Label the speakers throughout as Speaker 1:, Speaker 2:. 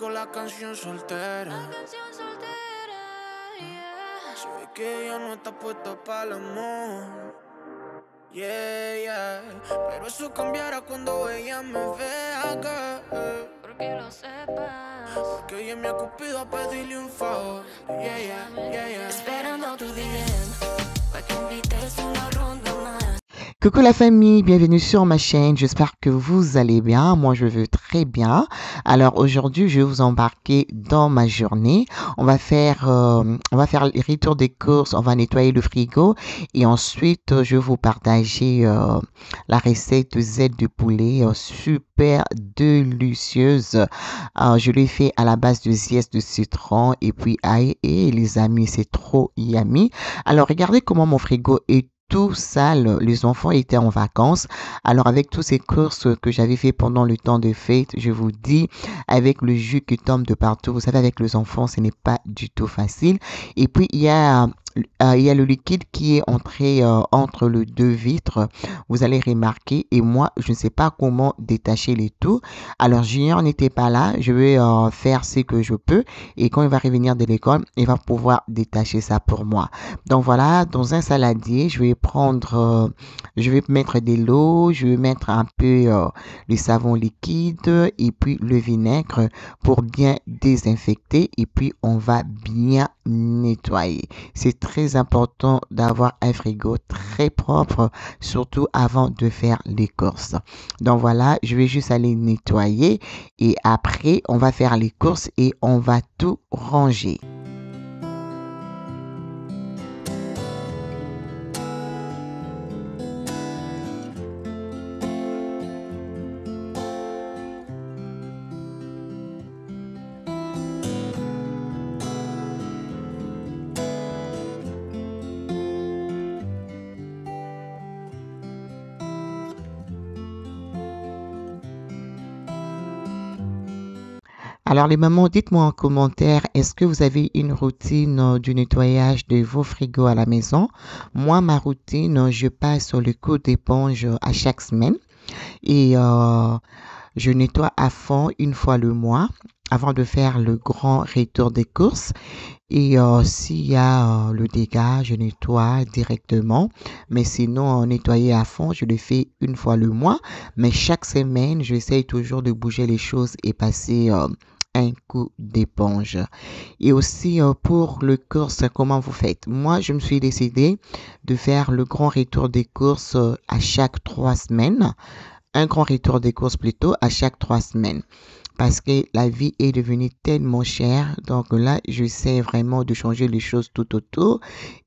Speaker 1: con la canción soltera. Se ve que ella no está puesta para el amor. Yeah, yeah. Pero eso cambiará cuando ella me vea acá.
Speaker 2: Porque lo sepas.
Speaker 1: Porque ella me ha cupido a pedirle un favor. Yeah, yeah, yeah, yeah.
Speaker 2: Esperando tu DM para que invites una ronda más.
Speaker 3: Coucou la famille, bienvenue sur ma chaîne, j'espère que vous allez bien, moi je vais très bien. Alors aujourd'hui je vais vous embarquer dans ma journée, on va faire les retours des courses, on va nettoyer le frigo et ensuite je vais vous partager la recette de Z de poulet super délicieuse. Je l'ai fait à la base de zeste de citron et puis ail et les amis c'est trop yummy. Alors regardez comment mon frigo est tout sale, les enfants étaient en vacances. Alors avec toutes ces courses que j'avais fait pendant le temps de fête, je vous dis, avec le jus qui tombe de partout, vous savez avec les enfants ce n'est pas du tout facile. Et puis il y a le liquide qui est entré entre les deux vitres, vous allez remarquer, et moi je ne sais pas comment détacher les tout. Alors Junior n'était pas là, je vais faire ce que je peux et quand il va revenir de l'école il va pouvoir détacher ça pour moi. Donc voilà, dans un saladier je vais prendre je vais mettre de l'eau, je vais mettre un peu le savon liquide et puis le vinaigre pour bien désinfecter et puis on va bien nettoyer. C'est très important d'avoir un frigo très propre, surtout avant de faire les courses. Donc voilà, je vais juste aller nettoyer et après on va faire les courses et on va tout ranger. Alors les mamans, dites-moi en commentaire, est-ce que vous avez une routine du nettoyage de vos frigos à la maison? Moi, ma routine, je passe sur le coup d'éponge à chaque semaine et je nettoie à fond une fois le mois avant de faire le grand retour des courses. Et s'il y a le dégât, je nettoie directement. Mais sinon, nettoyer à fond, je le fais une fois le mois. Mais chaque semaine, j'essaye toujours de bouger les choses et passer un coup d'éponge. Et aussi pour le course, comment vous faites? Moi, je me suis décidé de faire le grand retour des courses à chaque 3 semaines. Un grand retour des courses plutôt à chaque 3 semaines. Parce que la vie est devenue tellement chère. Donc là, j'essaie vraiment de changer les choses tout autour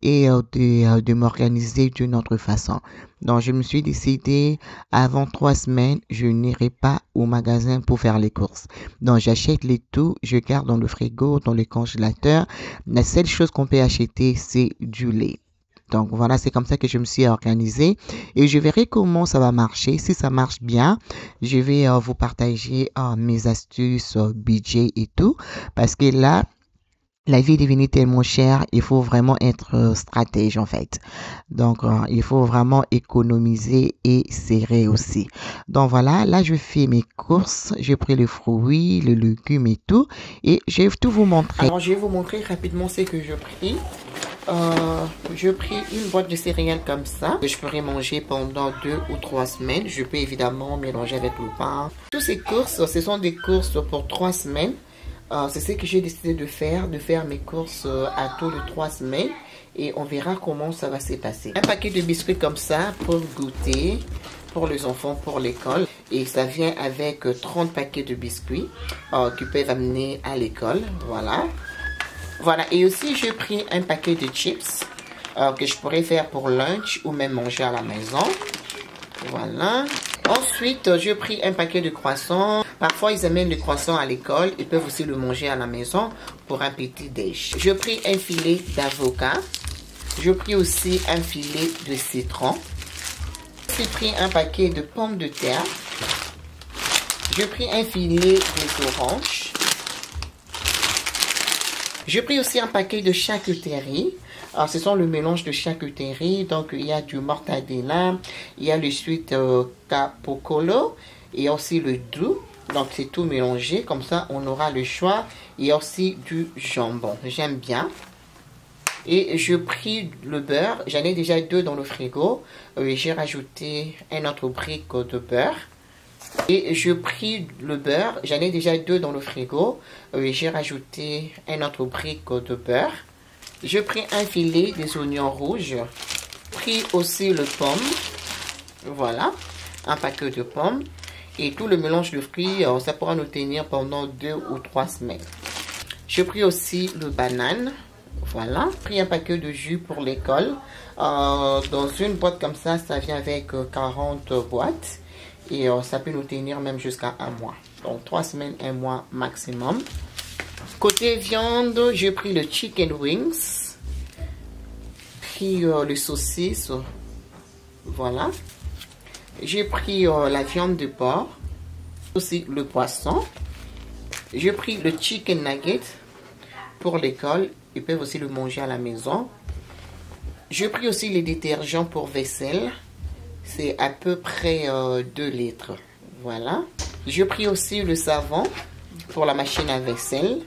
Speaker 3: et de m'organiser d'une autre façon. Donc, je me suis décidé, avant 3 semaines, je n'irai pas au magasin pour faire les courses. Donc, j'achète les tout, je garde dans le frigo, dans le congélateur. La seule chose qu'on peut acheter, c'est du lait. Donc voilà, c'est comme ça que je me suis organisée et je verrai comment ça va marcher. Si ça marche bien, je vais vous partager mes astuces, budget et tout. Parce que là, la vie est devenue tellement chère, il faut vraiment être stratège en fait. Donc, il faut vraiment économiser et serrer aussi. Donc voilà, là je fais mes courses, j'ai pris les fruits, les légumes et tout. Et je vais tout vous montrer. Alors, je vais vous montrer rapidement ce que je pris. Je pris une boîte de céréales comme ça que je pourrais manger pendant 2 ou 3 semaines. Je peux évidemment mélanger avec le pain. Toutes ces courses, ce sont des courses pour 3 semaines. C'est ce que j'ai décidé de faire mes courses à tous les 3 semaines. Et on verra comment ça va se passer. Un paquet de biscuits comme ça pour goûter, pour les enfants, pour l'école. Et ça vient avec 30 paquets de biscuits qu'ils peuvent amener à l'école. Voilà. Voilà, et aussi j'ai pris un paquet de chips que je pourrais faire pour lunch ou même manger à la maison. Voilà. Ensuite, j'ai pris un paquet de croissants. Parfois, ils amènent les croissants à l'école. Ils peuvent aussi le manger à la maison pour un petit déj. J'ai pris un filet d'avocat. J'ai pris aussi un filet de citron. J'ai pris un paquet de pommes de terre. J'ai pris un filet d'oranges. J'ai pris aussi un paquet de charcuterie. Alors, ce sont le mélange de charcuterie. Donc, il y a du mortadella, il y a le sweet capocolo et aussi le doux. Donc c'est tout mélangé, comme ça on aura le choix. Et aussi du jambon, j'aime bien. Et je pris le beurre, j'en ai déjà 2 dans le frigo. J'ai rajouté un autre brick de beurre. Et je pris le beurre, j'en ai déjà 2 dans le frigo. J'ai rajouté un autre brick de beurre. Je pris un filet des oignons rouges. Pris aussi le pomme. Voilà, un paquet de pommes. Et tout le mélange de fruits, ça pourra nous tenir pendant 2 ou 3 semaines. Je pris aussi le banane. Voilà, pris un paquet de jus pour l'école. Dans une boîte comme ça, ça vient avec 40 boîtes. Et ça peut nous tenir même jusqu'à 1 mois. Donc 3 semaines, 1 mois maximum. Côté viande, j'ai pris le chicken wings. Pris le saucisse. Voilà. J'ai pris la viande de porc. Aussi le poisson. J'ai pris le chicken nugget pour l'école. Ils peuvent aussi le manger à la maison. J'ai pris aussi les détergents pour vaisselle. C'est à peu près 2 litres. Voilà. J'ai pris aussi le savon pour la machine à vaisselle.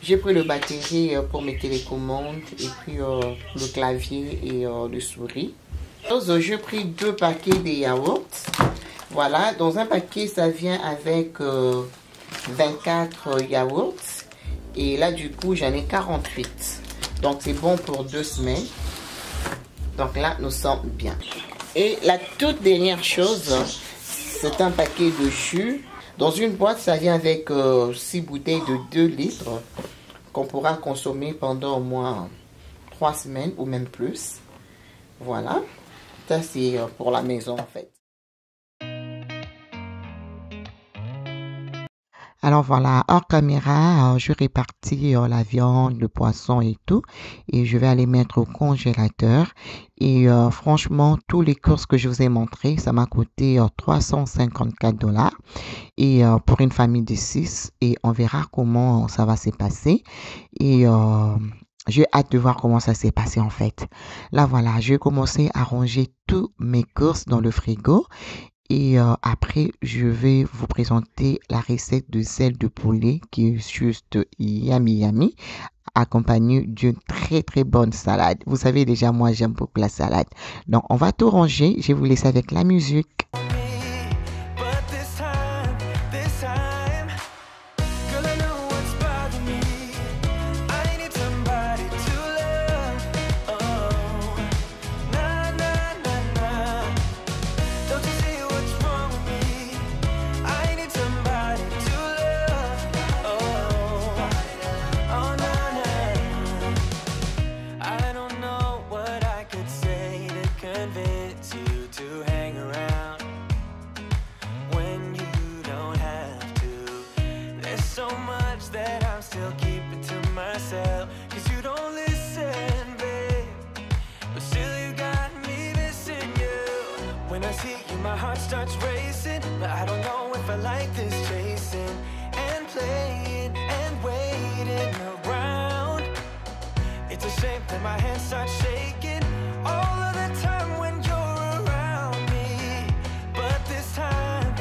Speaker 3: J'ai pris le batterie pour mes télécommandes. Et puis le clavier et le souris. J'ai pris 2 paquets de yaourts. Voilà. Dans un paquet, ça vient avec 24 yaourts. Et là, du coup, j'en ai 48. Donc, c'est bon pour 2 semaines. Donc là, nous sommes bien. Et la toute dernière chose, c'est un paquet de jus. Dans une boîte, ça vient avec 6 bouteilles de 2 litres qu'on pourra consommer pendant au moins 3 semaines ou même plus. Voilà. Ça, c'est pour la maison, en fait. Alors voilà, hors caméra, je répartis la viande, le poisson et tout. Et je vais aller mettre au congélateur. Et franchement, tous les courses que je vous ai montrées, ça m'a coûté 354 $. Et pour une famille de 6. Et on verra comment ça va se passer. Et j'ai hâte de voir comment ça s'est passé en fait. Là voilà, je vais commencer à ranger toutes mes courses dans le frigo. Et après, je vais vous présenter la recette de sel de poulet qui est juste yummy yummy, accompagnée d'une très très bonne salade. Vous savez déjà, moi j'aime beaucoup la salade. Donc on va tout ranger. Je vous laisse avec la musique.
Speaker 1: My heart starts racing, but I don't know if I like this chasing and playing and waiting around. It's a shame that my hands start shaking all of the time when you're around me. But this time,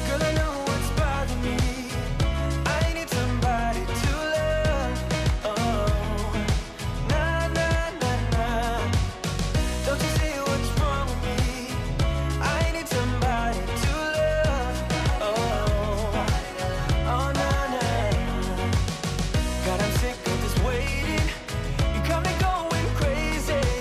Speaker 1: girl, I know what's bothering me. I need somebody to love. Oh, nah, nah, nah, nah. Don't you see what's wrong with me? I need somebody to love. Oh, oh, nah, nah. God, I'm sick of this waiting. You got me going crazy.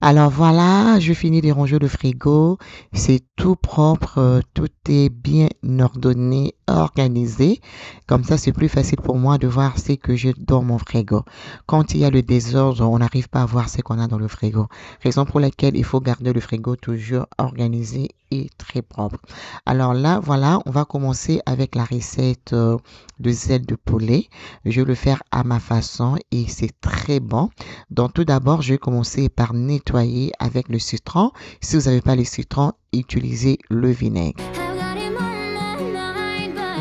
Speaker 3: Alors voilà, je finis de ranger le frigo. C'est tout propre, tout est bien ordonné, organisé. Comme ça, c'est plus facile pour moi de voir ce que j'ai dans mon frigo. Quand il y a le désordre, on n'arrive pas à voir ce qu'on a dans le frigo. Raison pour laquelle il faut garder le frigo toujours organisé et très propre. Alors là, voilà, on va commencer avec la recette de zèle de poulet. Je vais le faire à ma façon et c'est très bon. Donc tout d'abord, je vais commencer par nettoyer avec le citron. Si vous n'avez pas le citron, utilisez le vinaigre.
Speaker 2: I've got him on my mind, but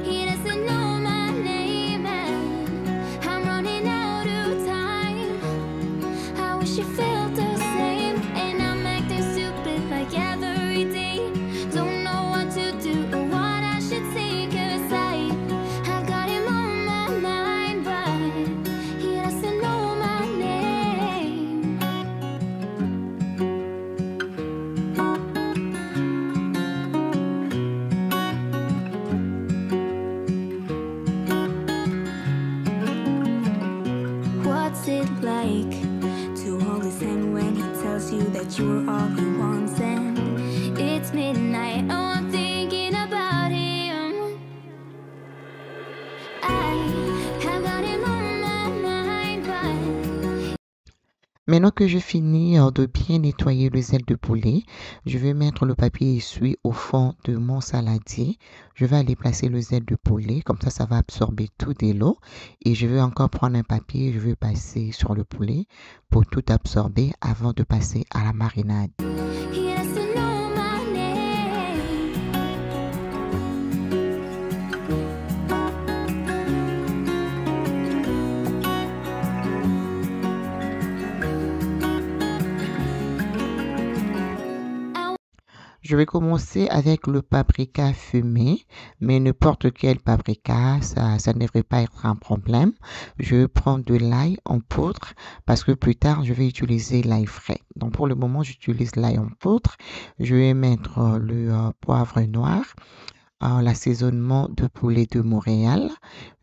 Speaker 2: he doesn't know my name, and I'm running out of time. I wish you felt the same, and I'm acting stupid like every day. Don't know what to do or what I should say, 'cause I've got him on my mind, but he doesn't know my name. What's it like to hold his hand when he tells you that you're all he wants? And it's midnight, oh, I'm thinking about him. I have got him on my mind, but
Speaker 3: Maintenant que je finis de bien nettoyer le zèle de poulet, je vais mettre le papier essuie au fond de mon saladier. Je vais aller placer le zèle de poulet, comme ça va absorber tout de l'eau. Et je vais encore prendre un papier, je vais passer sur le poulet pour tout absorber avant de passer à la marinade.
Speaker 2: he doesn't know my name.
Speaker 3: Je vais commencer avec le paprika fumé, mais n'importe quel paprika, ça ne devrait pas être un problème. Je vais prendre de l'ail en poudre parce que plus tard, je vais utiliser l'ail frais. Donc pour le moment, j'utilise l'ail en poudre. Je vais mettre le poivre noir, l'assaisonnement de poulet de Montréal.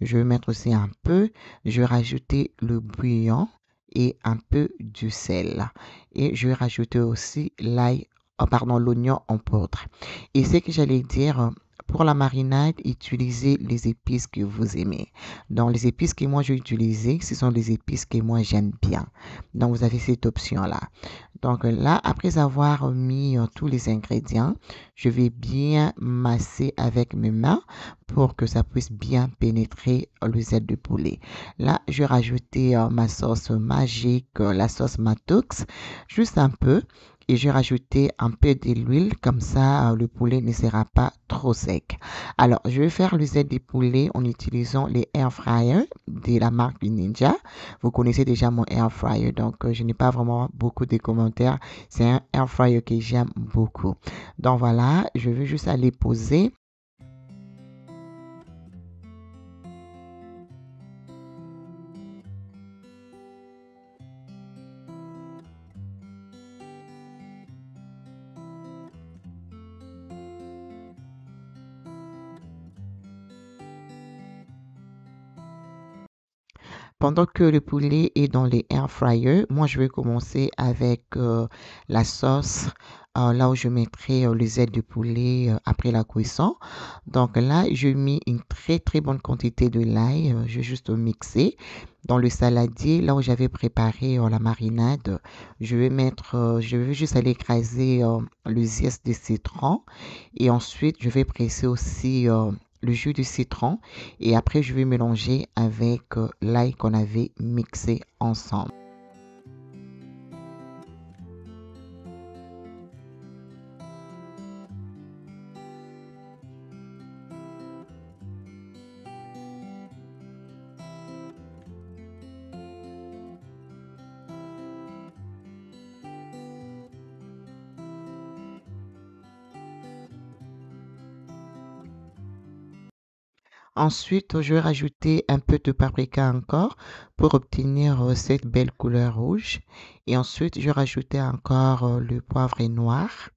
Speaker 3: Je vais mettre aussi un peu. Je vais rajouter le bouillon et un peu du sel. Et je vais rajouter aussi l'oignon en poudre. Et ce que j'allais dire, pour la marinade, utilisez les épices que vous aimez. Donc, les épices que moi j'ai utilisées, ce sont les épices que moi j'aime bien. Donc, vous avez cette option-là. Donc là, après avoir mis tous les ingrédients, je vais bien masser avec mes mains pour que ça puisse bien pénétrer le zèle de poulet. Là, je vais rajouter ma sauce magique, la sauce Matoux, juste un peu. Et je vais rajouter un peu d'huile, comme ça le poulet ne sera pas trop sec. Alors, je vais faire le zèle de poulet en utilisant les air fryers de la marque Ninja. Vous connaissez déjà mon air fryer, donc je n'ai pas vraiment beaucoup de commentaires. C'est un air fryer que j'aime beaucoup. Donc voilà, je vais juste aller poser. Pendant que le poulet est dans les air fryers, moi je vais commencer avec la sauce, là où je mettrai les ailes de poulet après la cuisson. Donc là, je mets une très très bonne quantité de l'ail, je vais juste mixer. Dans le saladier, là où j'avais préparé la marinade, je vais juste aller écraser le zeste de citron et ensuite je vais presser aussi le jus de citron et après je vais mélanger avec l'ail qu'on avait mixé ensemble. Ensuite, je vais rajouter un peu de paprika encore pour obtenir cette belle couleur rouge. Et ensuite, je vais rajouter encore le poivre noir,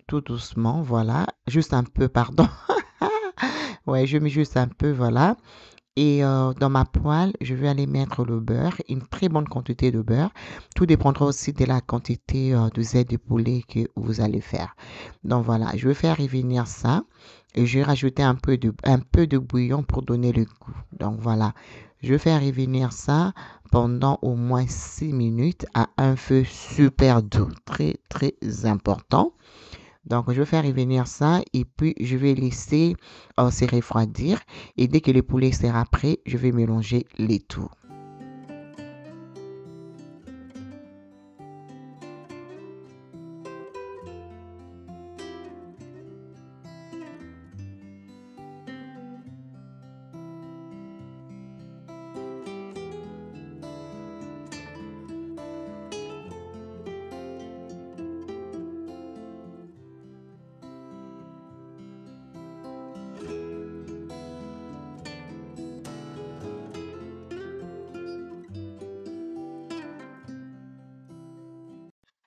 Speaker 3: tout doucement, voilà. Juste un peu, pardon. Ouais, je mets juste un peu, voilà. Et dans ma poêle, je vais aller mettre le beurre, une très bonne quantité de beurre. Tout dépendra aussi de la quantité de zeste de poulet que vous allez faire. Donc voilà, je vais faire revenir ça et je vais rajouter un peu de bouillon pour donner le goût. Donc voilà, je vais faire revenir ça pendant au moins 6 minutes à un feu super doux, très très important. Donc, je vais faire revenir ça et puis je vais laisser se refroidir. Et dès que le poulet sera prêt, je vais mélanger les tout.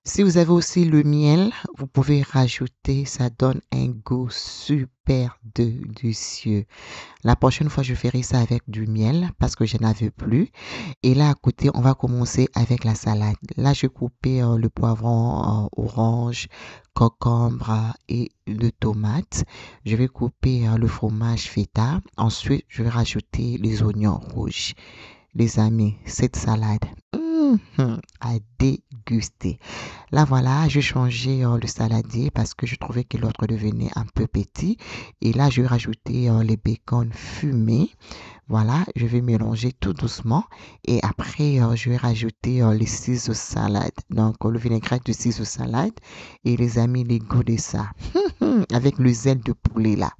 Speaker 3: Si vous avez aussi le miel, vous pouvez rajouter, ça donne un goût super délicieux. La prochaine fois, je ferai ça avec du miel parce que je n'avais plus. Et là, à côté, on va commencer avec la salade. Là, je coupais le poivron orange, concombre et le tomate. Je vais couper le fromage feta. Ensuite, je vais rajouter les oignons rouges. Les amis, cette salade à déguster. Là, voilà, j'ai changé le saladier parce que je trouvais que l'autre devenait un peu petit. Et là, je vais rajouter les bacon fumés. Voilà, je vais mélanger tout doucement et après, je vais rajouter les ciseaux salade. Donc, le vinaigrette de ciseaux salade et les amis, les goûts de ça. Avec le zèle de poulet là.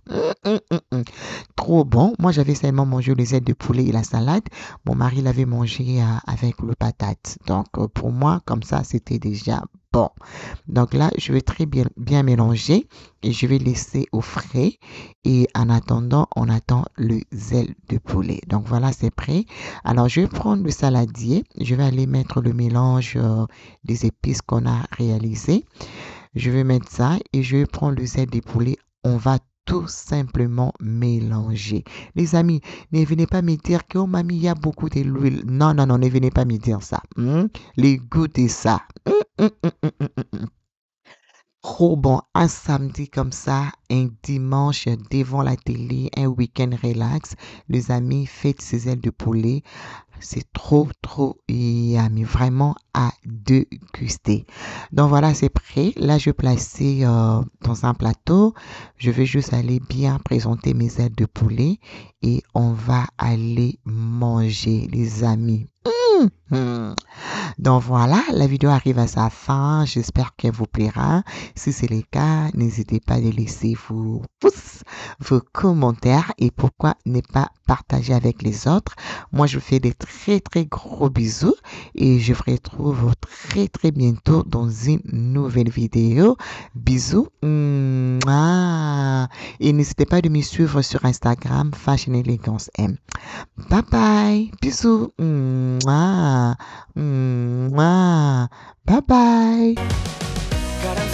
Speaker 3: Trop bon. Moi, j'avais seulement mangé les ailes de poulet et la salade. Mon mari l'avait mangé avec le patate. Donc, pour moi, comme ça, c'était déjà bon. Donc là, je vais très bien mélanger et je vais laisser au frais. Et en attendant, on attend le zèle de poulet. Donc voilà, c'est prêt. Alors, je vais prendre le saladier. Je vais aller mettre le mélange des épices qu'on a réalisé. Je vais mettre ça et je vais prendre le zèle de poulet. On va tout simplement mélanger. Les amis, ne venez pas me dire que oh mamie, il y a beaucoup de l'huile. Non, non, non, ne venez pas me dire ça. Les goûts de ça. Trop bon, un samedi comme ça, un dimanche devant la télé, un week-end relax. Les amis, faites ces ailes de poulet. C'est trop, trop yummy. Vraiment à déguster. Donc voilà, c'est prêt. Là, je vais placer dans un plateau. Je vais juste aller bien présenter mes ailes de poulet et on va aller manger, les amis. Donc voilà, la vidéo arrive à sa fin. J'espère qu'elle vous plaira. Si c'est le cas, n'hésitez pas à laisser vos commentaires et pourquoi ne pas partager avec les autres. Moi, je vous fais des très très gros bisous et je vous retrouve très très bientôt dans une nouvelle vidéo. Bisous. Mouah. Et n'hésitez pas de me suivre sur Instagram, Fashion Elegance M. Bye bye. Bisous. Mouah. Mouah. Bye bye.
Speaker 1: God, I'm